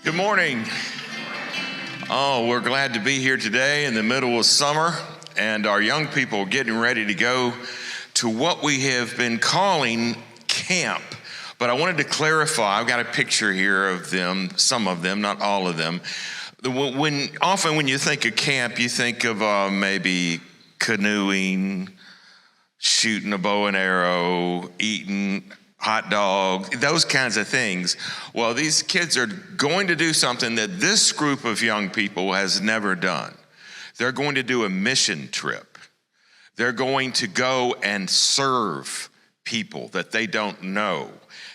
Good morning. Oh, we're glad to be here today in the middle of summer, and our young people are getting ready to go to what we have been calling camp. But I wanted to clarify, I've got a picture here of them, some of them, not all of them. Often when you think of camp, you think of maybe canoeing, shooting a bow and arrow, eating hot dogs, those kinds of things. Well, these kids are going to do something that this group of young people has never done. They're going to do a mission trip. They're going to go and serve people that they don't know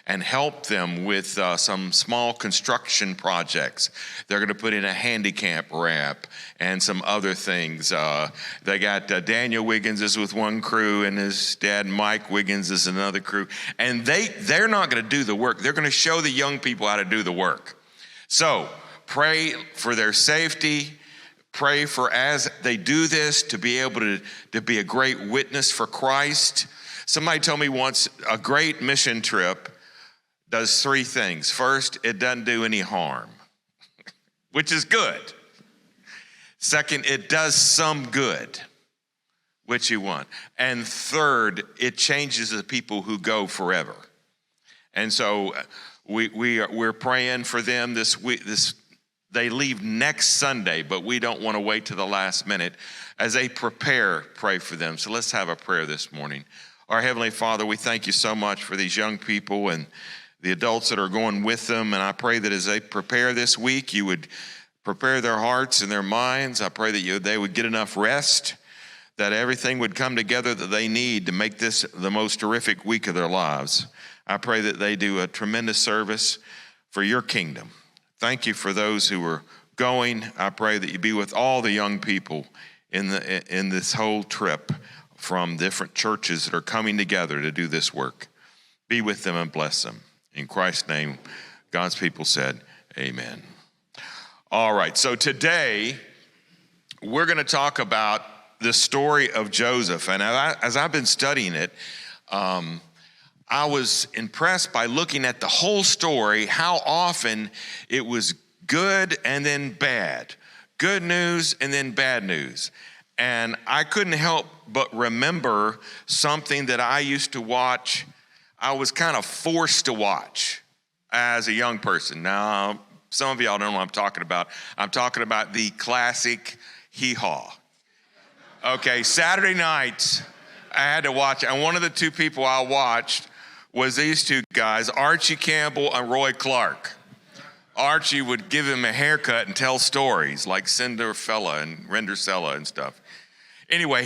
and help them with some small construction projects. They're going to put in a handicap ramp and some other things. They got Daniel Wiggins is with one crew, and his dad Mike Wiggins is another crew. And they're not going to do the work. They're going to show the young people how to do the work. So pray for their safety. Pray for, as they do this, to be able to be a great witness for Christ. Somebody told me once, a great mission trip does three things. First, it doesn't do any harm, which is good. Second, it does some good, which you want. And third, it changes the people who go forever. And so we're praying for them this week. They leave next Sunday, but we don't want to wait to the last minute. As they prepare, pray for them. So let's have a prayer this morning. Our Heavenly Father, we thank you so much for these young people and the adults that are going with them. And I pray that as they prepare this week, you would prepare their hearts and their minds. I pray that they would get enough rest, that everything would come together that they need to make this the most terrific week of their lives. I pray that they do a tremendous service for your kingdom. Thank you for those who are going. I pray that you be with all the young people in this whole trip from different churches that are coming together to do this work. Be with them and bless them. In Christ's name, God's people said, amen. All right, so today we're going to talk about the story of Joseph. And as I've been studying it, I was impressed by looking at the whole story, how often it was good and then bad, good news and then bad news. And I couldn't help but remember something that I used to watch. I was kind of forced to watch as a young person. Now, some of y'all don't know what I'm talking about. I'm talking about the classic hee-haw. Okay, Saturday nights, I had to watch, and one of the two people I watched was these two guys, Archie Campbell and Roy Clark. Archie would give him a haircut and tell stories like Cinderella and Rendercella and stuff. Anyway,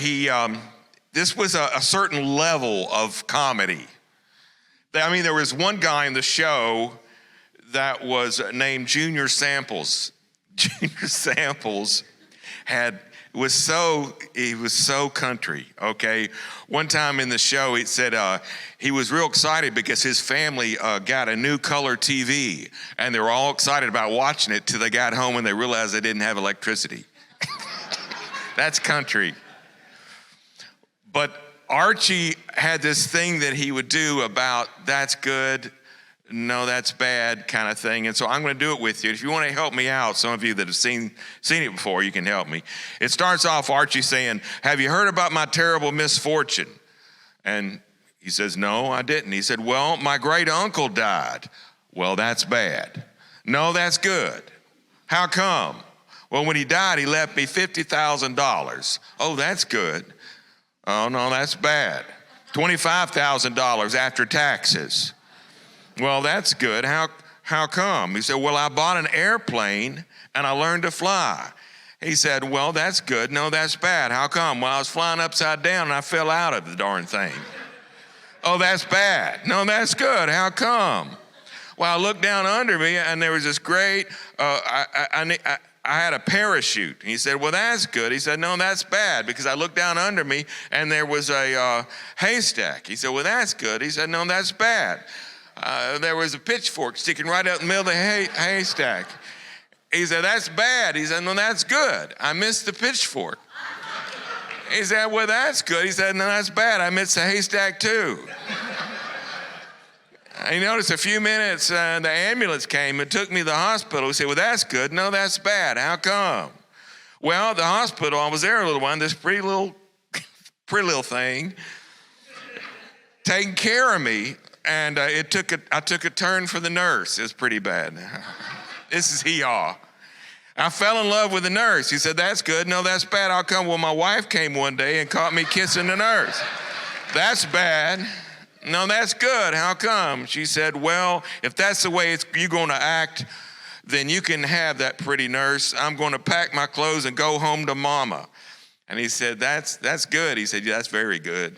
this was a certain level of comedy. I mean, there was one guy in the show that was named Junior Samples. Junior Samples he was so country, okay? One time in the show, he said he was real excited because his family got a new color TV, and they were all excited about watching it till they got home and they realized they didn't have electricity. That's country. But Archie had this thing that he would do about that's good, no, that's bad kind of thing. And so I'm going to do it with you. If you want to help me out, some of you that have seen it before, you can help me. It starts off Archie saying, have you heard about my terrible misfortune? And he says, no, I didn't. He said, well, my great uncle died. Well, that's bad. No, that's good. How come? Well, when he died, he left me $50,000. Oh, that's good. Oh, no, that's bad. $25,000 after taxes. Well, that's good. How come? He said, well, I bought an airplane and I learned to fly. He said, well, that's good. No, that's bad. How come? Well, I was flying upside down and I fell out of the darn thing. Oh, that's bad. No, that's good. How come? Well, I looked down under me and there was this great, I had a parachute. He said, well, that's good. He said, no, that's bad because I looked down under me and there was a haystack. He said, well, that's good. He said, no, that's bad. There was a pitchfork sticking right out in the middle of the haystack. He said, that's bad. He said, no, that's good. I missed the pitchfork. He said, well, that's good. He said, no, that's bad. I missed the haystack too. And you notice a few minutes, the ambulance came and took me to the hospital. We said, well, that's good. No, that's bad. How come? Well, the hospital, I was there a little while, this pretty little thing taking care of me. And I took a turn for the nurse. It was pretty bad. This is hee-haw. I fell in love with the nurse. He said, that's good. No, that's bad. How come? Well, my wife came one day and caught me kissing the nurse. That's bad. No, that's good. How come? She said, well, if that's the way you're going to act, then you can have that pretty nurse. I'm going to pack my clothes and go home to mama. And he said, that's good. He said, yeah, that's very good.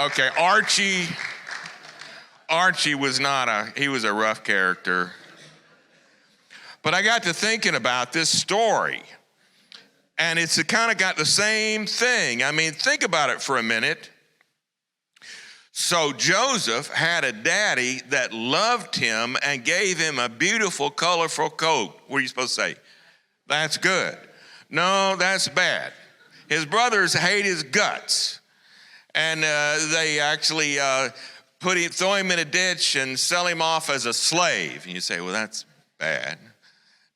Okay, Archie was he was a rough character. But I got to thinking about this story, and it's kind of got the same thing. I mean, think about it for a minute. So Joseph had a daddy that loved him and gave him a beautiful, colorful coat. What are you supposed to say? That's good. No, that's bad. His brothers hate his guts, and they actually throw him in a ditch and sell him off as a slave. And you say, well, that's bad.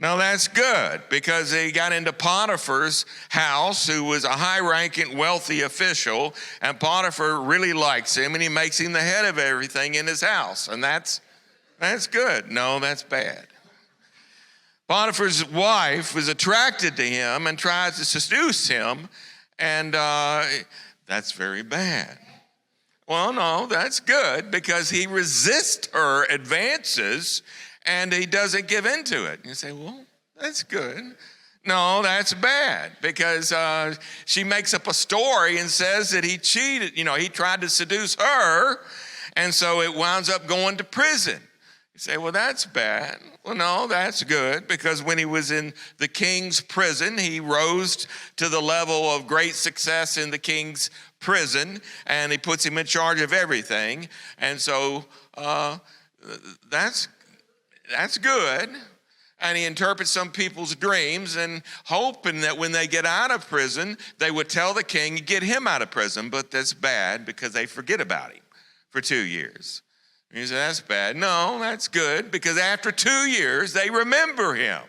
No, that's good, because he got into Potiphar's house, who was a high-ranking, wealthy official, and Potiphar really likes him, and he makes him the head of everything in his house, and that's good. No, that's bad. Potiphar's wife was attracted to him and tries to seduce him, and that's very bad. Well, no, that's good, because he resists her advances, and he doesn't give into it. You say, well, that's good. No, that's bad, because she makes up a story and says that he cheated. He tried to seduce her, and so it winds up going to prison. You say, well, that's bad. Well, no, that's good, because when he was in the king's prison, he rose to the level of great success in the king's prison, and he puts him in charge of everything. And so that's good. And he interprets some people's dreams and hoping that when they get out of prison, they would tell the king, get him out of prison. But that's bad, because they forget about him for 2 years. And you say, that's bad. No, that's good, because after 2 years, they remember him.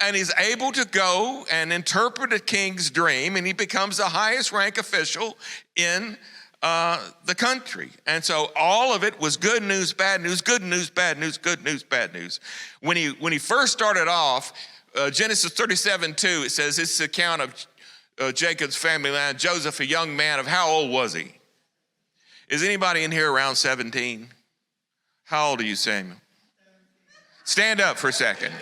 And he's able to go and interpret a king's dream, and he becomes the highest rank official in the country. And so all of it was good news, bad news, good news, bad news, good news, bad news. When he first started off, Genesis 37:2, it says, it's the account of Jacob's family line. Joseph, a young man of how old was he? Is anybody in here around 17? How old are you, Samuel? Stand up for a second.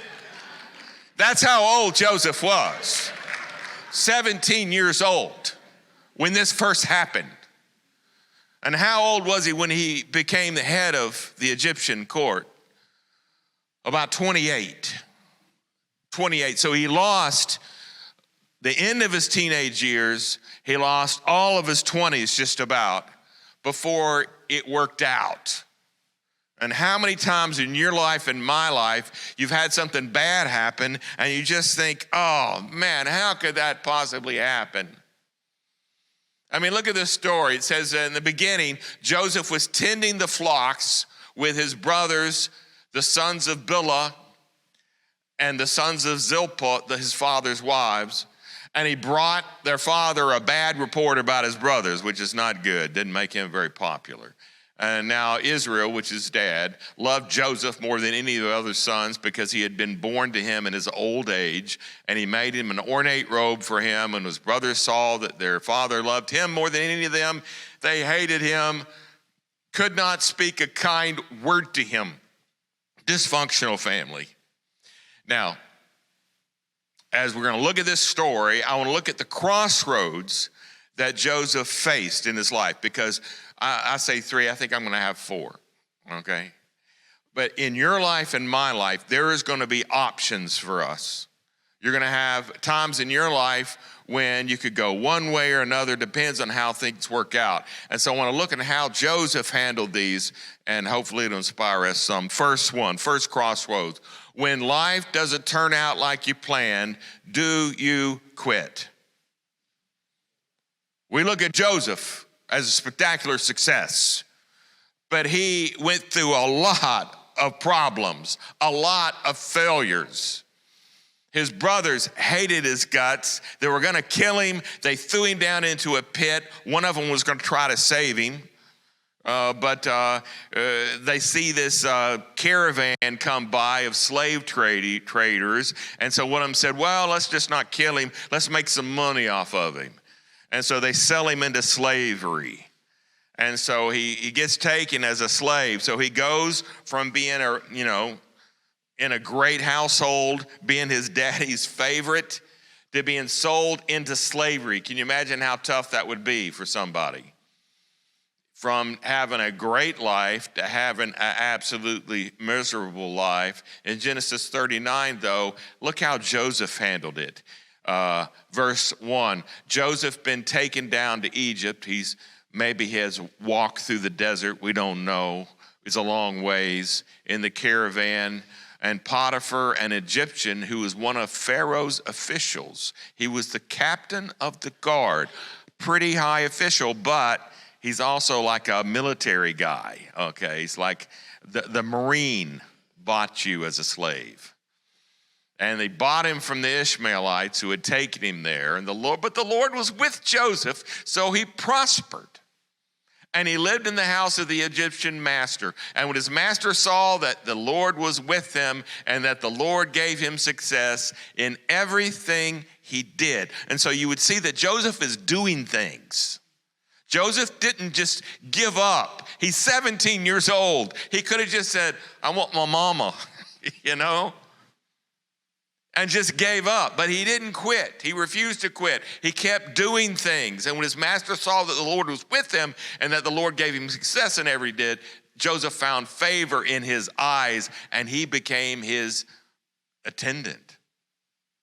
That's how old Joseph was. 17 years old when this first happened. And how old was he when he became the head of the Egyptian court? About 28. 28. So he lost the end of his teenage years. He lost all of his 20s just about before it worked out. And how many times in your life and my life you've had something bad happen and you just think, oh man, how could that possibly happen? I mean, look at this story. It says in the beginning, Joseph was tending the flocks with his brothers, the sons of Bilhah and the sons of Zilpah, his father's wives. And he brought their father a bad report about his brothers, which is not good. Didn't make him very popular. And now Israel, which is dad, loved Joseph more than any of the other sons because he had been born to him in his old age. And he made him an ornate robe for him. And his brothers saw that their father loved him more than any of them. They hated him, could not speak a kind word to him. Dysfunctional family. Now, as we're going to look at this story, I want to look at the crossroads that Joseph faced in his life, because I say 3, I think I'm going to have 4, okay? But in your life and my life, there is going to be options for us. You're going to have times in your life when you could go one way or another, depends on how things work out. And so I want to look at how Joseph handled these, and hopefully it'll inspire us some. First crossroads. When life doesn't turn out like you planned, do you quit? We look at Joseph as a spectacular success. but he went through a lot of problems, a lot of failures. His brothers hated his guts. They were going to kill him. They threw him down into a pit. One of them was going to try to save him. But they see this caravan come by of slave traders. And so one of them said, well, let's just not kill him. Let's make some money off of him. And so they sell him into slavery. And so he gets taken as a slave. So he goes from being in a great household, being his daddy's favorite, to being sold into slavery. Can you imagine how tough that would be for somebody? From having a great life to having an absolutely miserable life. In Genesis 39, though, look how Joseph handled it. Verse 1, Joseph been taken down to Egypt. Maybe he has walked through the desert. We don't know. It's a long ways in the caravan. And Potiphar, an Egyptian who was one of Pharaoh's officials. He was the captain of the guard. Pretty high official, but he's also like a military guy, okay? He's like the Marine bought you as a slave. And they bought him from the Ishmaelites who had taken him there. But the Lord was with Joseph, so he prospered. And he lived in the house of the Egyptian master. And when his master saw that the Lord was with him and that the Lord gave him success in everything he did. And so you would see that Joseph is doing things. Joseph didn't just give up. He's 17 years old. He could have just said, I want my mama, and just gave up. But he didn't quit. He refused to quit. He kept doing things. And when his master saw that the Lord was with him and that the Lord gave him success in every did, Joseph found favor in his eyes, and he became his attendant,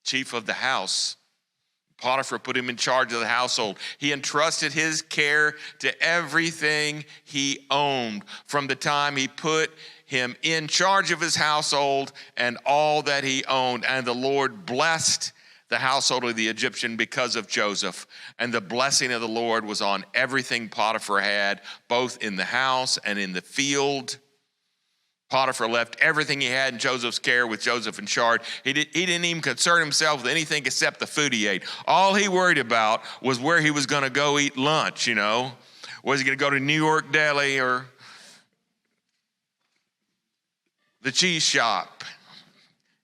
chief of the house. Potiphar put him in charge of the household. He entrusted his care to everything he owned from the time he put him in charge of his household and all that he owned. And the Lord blessed the household of the Egyptian because of Joseph. And the blessing of the Lord was on everything Potiphar had, both in the house and in the field. Potiphar left everything he had in Joseph's care with Joseph in charge. He didn't even concern himself with anything except the food he ate. All he worried about was where he was going to go eat lunch, Was he going to go to New York Deli or the cheese shop?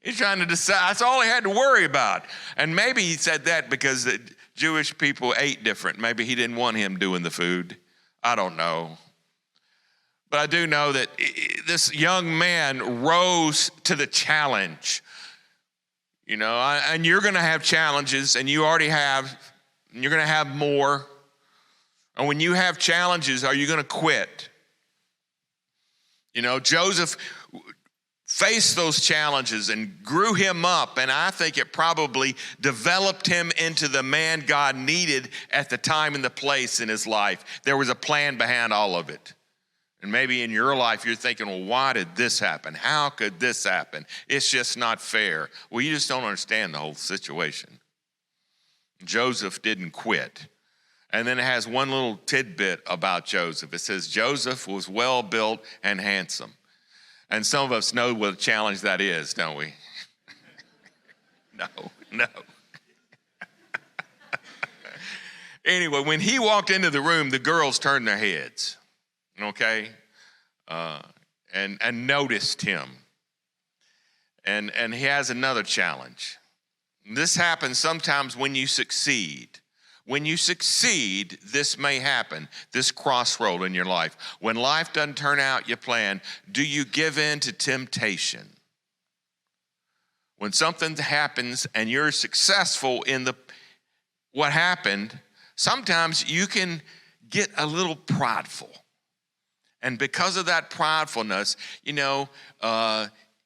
He's trying to decide. That's all he had to worry about. And maybe he said that because the Jewish people ate different. Maybe he didn't want him doing the food. I don't know. But I do know that this young man rose to the challenge. And you're going to have challenges, and you already have, and you're going to have more. And when you have challenges, are you going to quit? Joseph faced those challenges and grew him up, and I think it probably developed him into the man God needed at the time and the place in his life. There was a plan behind all of it. And maybe in your life you're thinking, well, why did this happen? How could this happen? It's just not fair. Well, you just don't understand the whole situation. Joseph didn't quit. And then it has one little tidbit about Joseph. It says Joseph was well built and handsome. And some of us know what a challenge that is, don't we? No. Anyway, when he walked into the room, the girls turned their heads. Okay, and noticed him. And he has another challenge. This happens sometimes when you succeed. When you succeed, this may happen, this crossroad in your life. When life doesn't turn out your plan, do you give in to temptation? When something happens and you're successful in what happened, sometimes you can get a little prideful. And because of that pridefulness,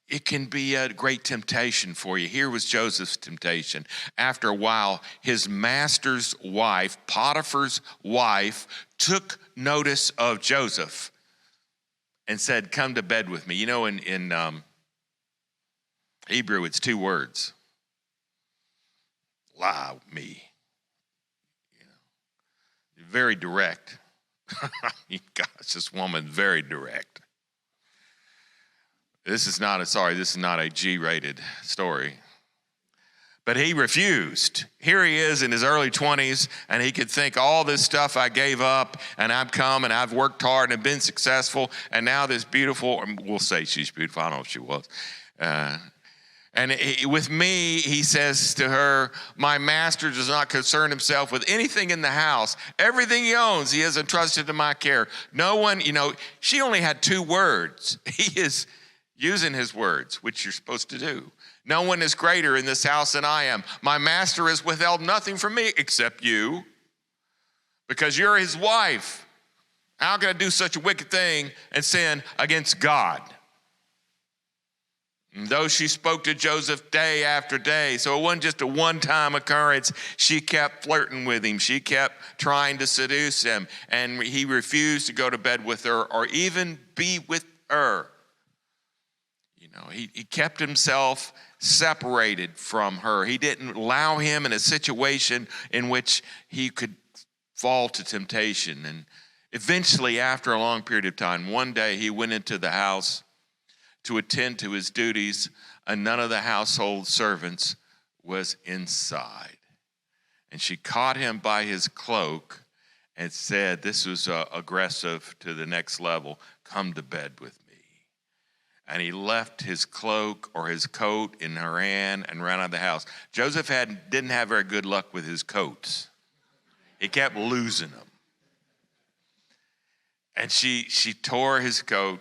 it can be a great temptation for you. Here was Joseph's temptation. After a while, his master's wife, Potiphar's wife, took notice of Joseph and said, come to bed with me. In Hebrew, it's two words. Lie with me. Very direct. Gosh, this woman very direct. This is not a G-rated story. But he refused. Here he is in his early 20s, and he could think all this stuff I gave up, and I've come, and I've worked hard, and been successful, and now this beautiful, we'll say she's beautiful, I don't know if she was. With me, he says to her, my master does not concern himself with anything in the house. Everything he owns, he has entrusted to my care. No one, she only had 2 words. He is using his words, which you're supposed to do. No one is greater in this house than I am. My master has withheld nothing from me except you, because you're his wife. How can I do such a wicked thing and sin against God? And though she spoke to Joseph day after day, so it wasn't just a one-time occurrence, she kept flirting with him. She kept trying to seduce him, and he refused to go to bed with her or even be with her. He kept himself separated from her. He didn't allow him in a situation in which he could fall to temptation. And eventually, after a long period of time, one day he went into the house to attend to his duties, and none of the household servants was inside. And she caught him by his cloak and said, this was aggressive to the next level, come to bed with me. And he left his cloak or his coat in her hand and ran out of the house. Joseph didn't have very good luck with his coats. He kept losing them. And she tore his coat,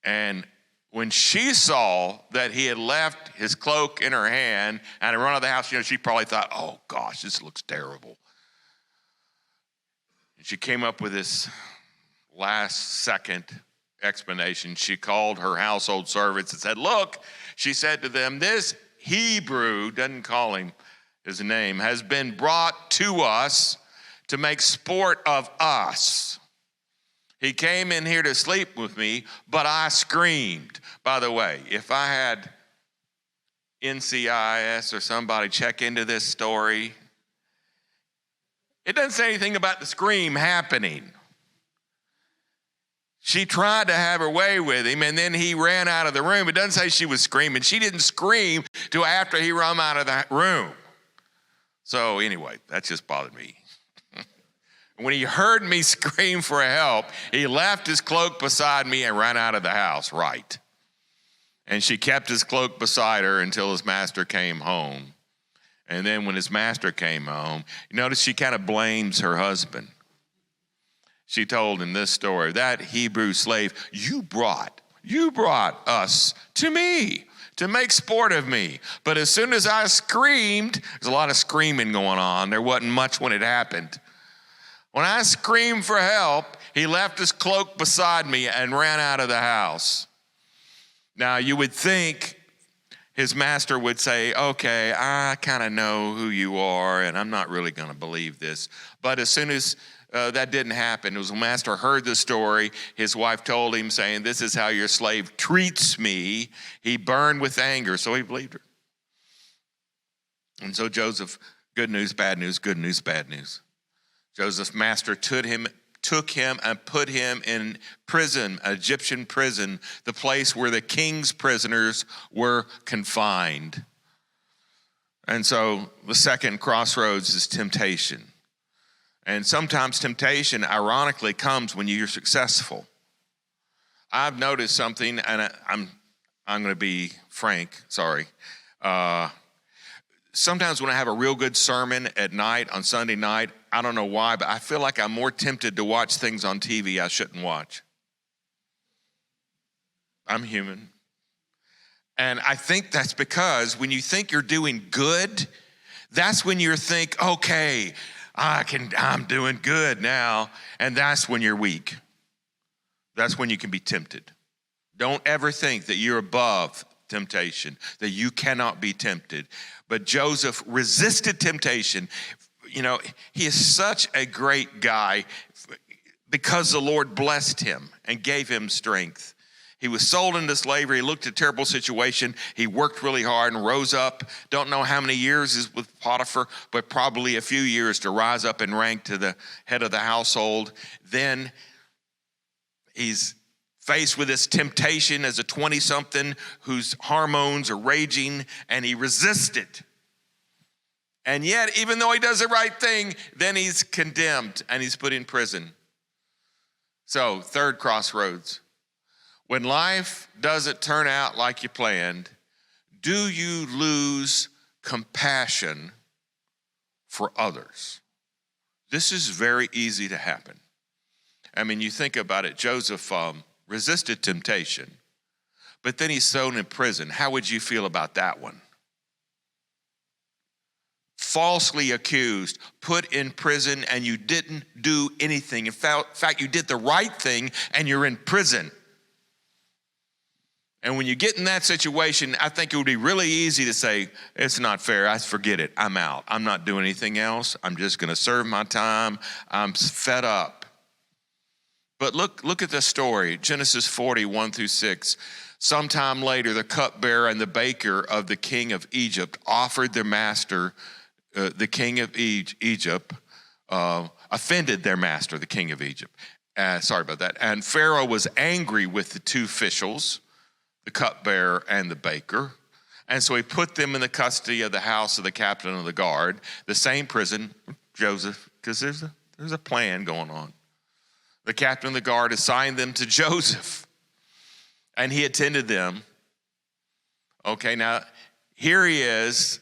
and when she saw that he had left his cloak in her hand and had run out of the house, she probably thought, oh gosh, this looks terrible. And she came up with this last second explanation. She called her household servants and said, look, she said to them, this Hebrew, doesn't call him his name, has been brought to us to make sport of us. He came in here to sleep with me, but I screamed. By the way, if I had NCIS or somebody check into this story, it doesn't say anything about the scream happening. She tried to have her way with him, and then he ran out of the room. It doesn't say she was screaming. She didn't scream till after he ran out of the room. So anyway, that just bothered me. When he heard me scream for help, he left his cloak beside me and ran out of the house, right. And she kept his cloak beside her until his master came home. And then when his master came home, you notice she kind of blames her husband. She told him this story, that Hebrew slave, you brought us to me to make sport of me. But as soon as I screamed, there's a lot of screaming going on. There wasn't much when it happened. When I screamed for help, he left his cloak beside me and ran out of the house. Now, you would think his master would say, okay, I kind of know who you are, and I'm not really going to believe this. But as soon as that didn't happen, as the master heard the story, his wife told him, saying, this is how your slave treats me. He burned with anger, so he believed her. And so Joseph, good news, bad news, good news, bad news. Joseph's master took him and put him in prison, an Egyptian prison, the place where the king's prisoners were confined. And so the second crossroads is temptation. And sometimes temptation, ironically, comes when you're successful. I've noticed something, and I'm going to be frank, sorry. Sometimes when I have a real good sermon at night, on Sunday night, I don't know why, but I feel like I'm more tempted to watch things on TV I shouldn't watch. I'm human. And I think that's because when you think you're doing good, that's when you think, okay, I'm doing good now. And that's when you're weak. That's when you can be tempted. Don't ever think that you're above temptation, that you cannot be tempted. But Joseph resisted temptation. He is such a great guy because the Lord blessed him and gave him strength. He was sold into slavery. He looked at a terrible situation. He worked really hard and rose up. Don't know how many years is with Potiphar, but probably a few years to rise up in rank to the head of the household. Then he's faced with this temptation as a 20-something whose hormones are raging, and he resisted. And yet, even though he does the right thing, then he's condemned and he's put in prison. So, third crossroads. When life doesn't turn out like you planned, do you lose compassion for others? This is very easy to happen. I mean, you think about it, Joseph resisted temptation, but then he's thrown in prison. How would you feel about that one? Falsely accused, put in prison, and you didn't do anything. In fact, you did the right thing, and you're in prison. And when you get in that situation, I think it would be really easy to say, it's not fair, I forget it, I'm out. I'm not doing anything else. I'm just going to serve my time. I'm fed up. But look at the story, Genesis 40, 1-6. Sometime later, the cupbearer and the baker of the king of Egypt offered their master, the king of Egypt, offended their master, the king of Egypt. Sorry about that. And Pharaoh was angry with the two officials, the cupbearer and the baker. And so he put them in the custody of the house of the captain of the guard, the same prison, Joseph, because there's a plan going on. The captain of the guard assigned them to Joseph, and he attended them. Okay, now here he is.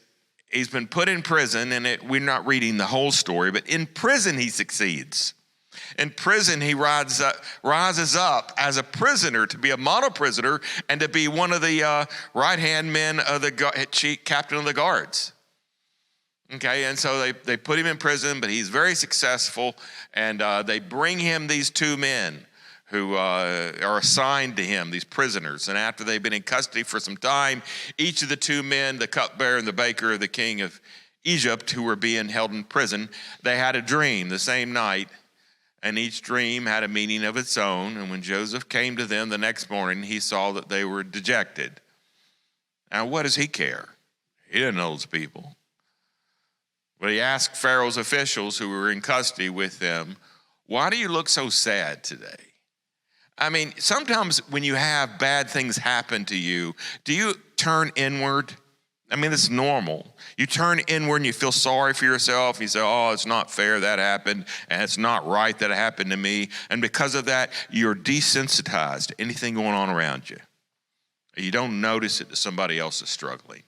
He's been put in prison, and we're not reading the whole story, but in prison he succeeds. In prison, he rises up as a prisoner, to be a model prisoner, and to be one of the right-hand men of the chief captain of the guards. Okay, and so they put him in prison, but he's very successful, and they bring him these two men who are assigned to him, these prisoners. And after they've been in custody for some time, each of the two men, the cupbearer and the baker of the king of Egypt, who were being held in prison, they had a dream the same night. And each dream had a meaning of its own. And when Joseph came to them the next morning, he saw that they were dejected. Now, what does he care? He didn't know those people. But he asked Pharaoh's officials who were in custody with them, why do you look so sad today? I mean, sometimes when you have bad things happen to you, do you turn inward? I mean, it's normal. You turn inward and you feel sorry for yourself. You say, oh, it's not fair that happened, and it's not right that it happened to me. And because of that, you're desensitized to anything going on around you. You don't notice it that somebody else is struggling.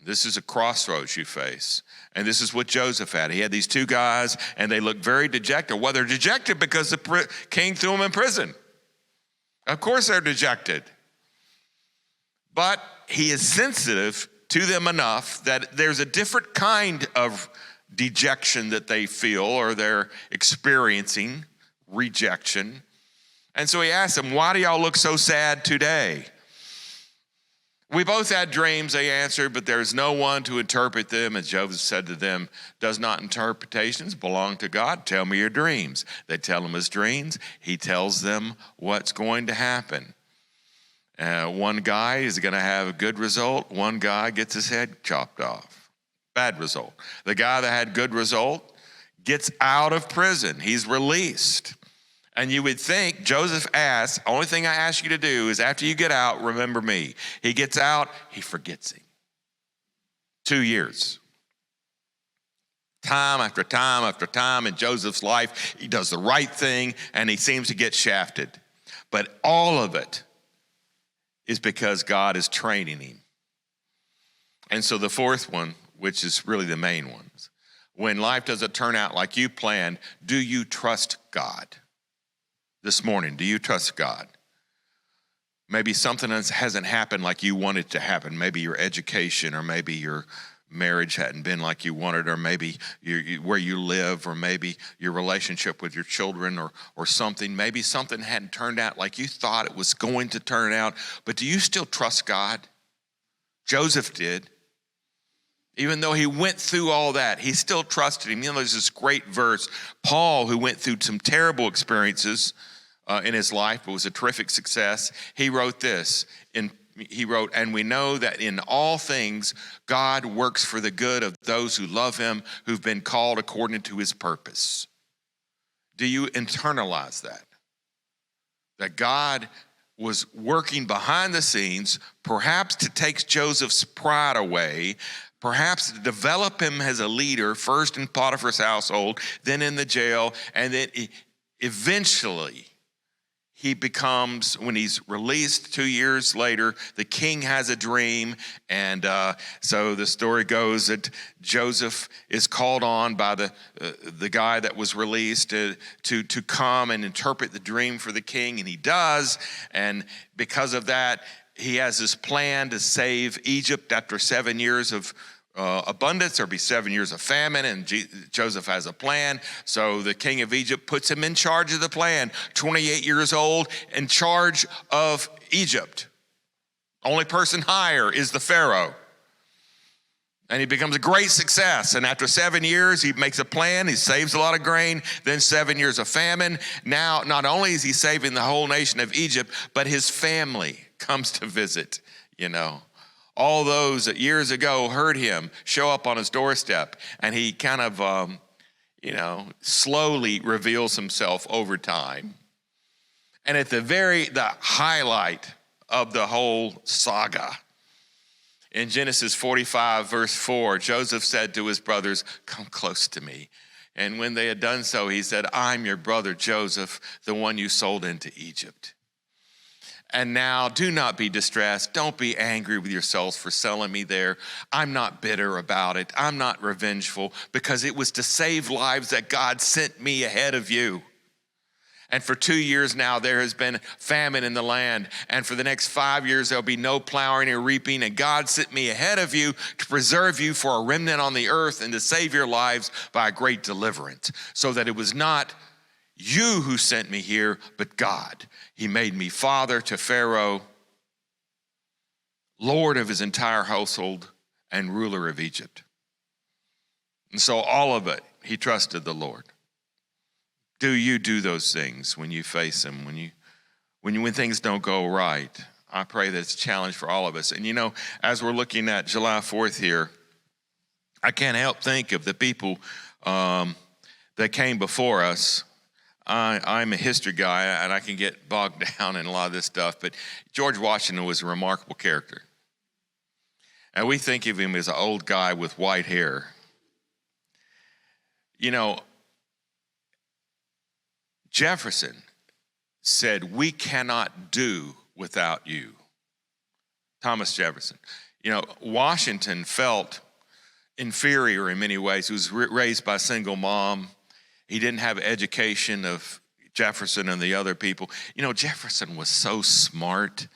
This is a crossroads you face. And this is what Joseph had. He had these two guys, and they looked very dejected. Well, they're dejected because the king threw them in prison. Of course they're dejected. But he is sensitive to them enough that there's a different kind of dejection that they feel or they're experiencing, rejection. And so he asked them, why do y'all look so sad today? We both had dreams, they answered, but there's no one to interpret them. And Joseph said to them, does not interpretations belong to God? Tell me your dreams. They tell him his dreams. He tells them what's going to happen. One guy is going to have a good result. One guy gets his head chopped off. Bad result. The guy that had good result gets out of prison. He's released. And you would think, Joseph asked, only thing I ask you to do is after you get out, remember me. He gets out, he forgets him. 2 years. Time after time after time in Joseph's life, he does the right thing and he seems to get shafted. But all of it is because God is training him. And so the fourth one, which is really the main one, when life doesn't turn out like you planned, do you trust God? This morning, do you trust God? Maybe something hasn't happened like you wanted to happen. Maybe your education, or maybe your marriage hadn't been like you wanted, or maybe where you live, or maybe your relationship with your children, or something. Maybe something hadn't turned out like you thought it was going to turn out, but do you still trust God? Joseph did. Even though he went through all that, he still trusted him. You know, there's this great verse, Paul, who went through some terrible experiences, in his life. It was a terrific success. He wrote this. And we know that in all things, God works for the good of those who love him, who've been called according to his purpose. Do you internalize that? That God was working behind the scenes, perhaps to take Joseph's pride away, perhaps to develop him as a leader, first in Potiphar's household, then in the jail, and then eventually he becomes, when he's released 2 years later, the king has a dream. And so the story goes that Joseph is called on by the guy that was released to come and interpret the dream for the king. And he does. And because of that, he has this plan to save Egypt after 7 years of abundance. There'll be 7 years of famine, and Joseph has a plan. So the king of Egypt puts him in charge of the plan, 28 years old, in charge of Egypt. Only person higher is the Pharaoh. And he becomes a great success. And after 7 years, he makes a plan. He saves a lot of grain. Then 7 years of famine. Now, not only is he saving the whole nation of Egypt, but his family comes to visit, All those that years ago heard him show up on his doorstep, and he kind of, slowly reveals himself over time. And at the highlight of the whole saga, in Genesis 45, verse 4, Joseph said to his brothers, "Come close to me." And when they had done so, he said, "I'm your brother Joseph, the one you sold into Egypt. And now do not be distressed. Don't be angry with yourselves for selling me there. I'm not bitter about it. I'm not revengeful, because it was to save lives that God sent me ahead of you. And for 2 years now, there has been famine in the land. And for the next 5 years, there'll be no plowing or reaping. And God sent me ahead of you to preserve you for a remnant on the earth and to save your lives by a great deliverance, so that it was not you who sent me here, but God. He made me father to Pharaoh, Lord of his entire household, and ruler of Egypt." And so all of it, he trusted the Lord. Do you do those things when you face him, when things don't go right? I pray that it's a challenge for all of us. And as we're looking at July 4th here, I can't help think of the people that came before us. I'm a history guy, and I can get bogged down in a lot of this stuff, but George Washington was a remarkable character. And we think of him as an old guy with white hair. Jefferson said, "We cannot do without you." Thomas Jefferson. Washington felt inferior in many ways. He was raised by a single mom. He didn't have education of Jefferson and the other people. Jefferson was so smart.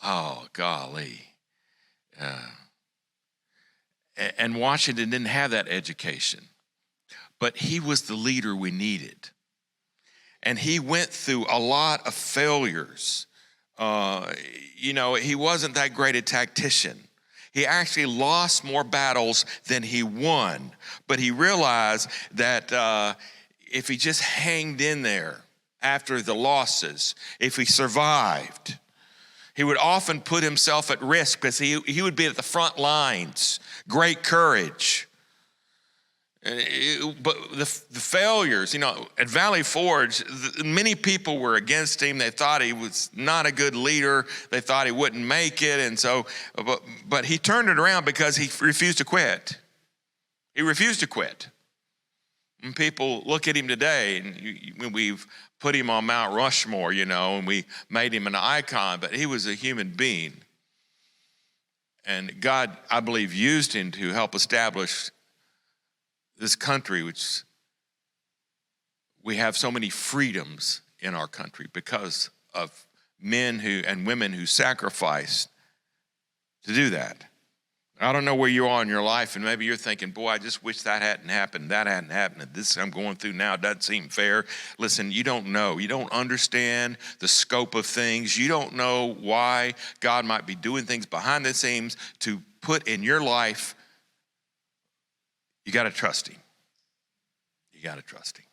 Oh, golly. And Washington didn't have that education. But he was the leader we needed. And he went through a lot of failures. He wasn't that great a tactician. He actually lost more battles than he won. But he realized that if he just hanged in there after the losses, if he survived, he would often put himself at risk, because he would be at the front lines. Great courage. But the failures, at Valley Forge, many people were against him. They thought he was not a good leader. They thought he wouldn't make it. And so, but he turned it around because he refused to quit. He refused to quit. And people look at him today, and we've put him on Mount Rushmore, and we made him an icon, but he was a human being. And God, I believe, used him to help establish this country, which we have so many freedoms in our country because of men and women who sacrificed to do that. I don't know where you are in your life, and maybe you're thinking, boy, I just wish that hadn't happened. That hadn't happened. This I'm going through now doesn't seem fair. Listen, you don't know. You don't understand the scope of things. You don't know why God might be doing things behind the scenes to put in your life. You got to trust him. You got to trust him.